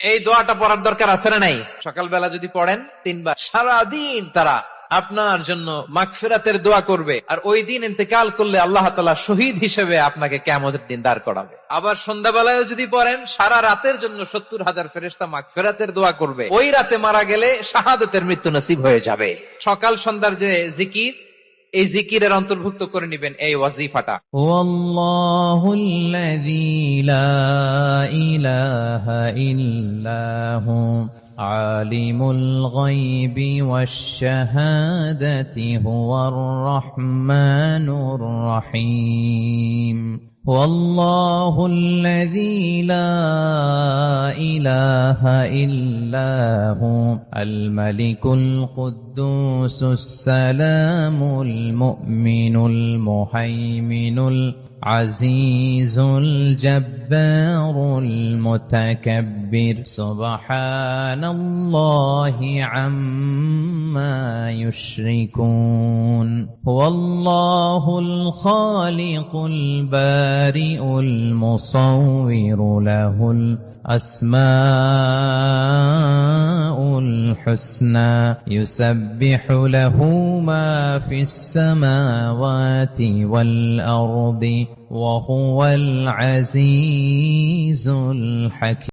এই দোয়াটা পড়ার দরকার আছে না নাই? সকালবেলা যদি পড়েন 3 বার, সারাদিন তারা আপনার জন্য মাগফিরাতের দোয়া করবে। আর ওই দিন ইন্তেকাল করলে আল্লাহ তাআলা শহীদ হিসেবে আপনাকে কিয়ামতের দিন দাঁড় করাবে। আবার সন্ধ্যাবেলায় যদি পড়েন, সারা রাতের জন্য 70,000 ফেরেশতা মাগফিরাতের দোয়া করবে। ওই রাতে মারা গেলে শাহাদাতের মৃত্যু নসিব হয়ে যাবে। সকাল সন্ধ্যার যে জিকির, এই জিকিরের অন্তর্ভুক্ত করে নিবেন এই ওয়াজিফাটা। ওয়াল্লাহুল্লাযী লা ইলাহা ইল্লাহু আলিমুল গায়বি ওয়াশ শাহাদাতি হুয়ার রাহমানুর রহিম। والله الذي لا إله إلا هو الملك القدوس السلام المؤمن المهيمن العزيز الجبار المتكبر سبحان الله عما يشركون هو الله الخالق البارئ المصور له الأسماء الحسنى يسبح له ما في السماوات والأرض وهو العزيز الحكيم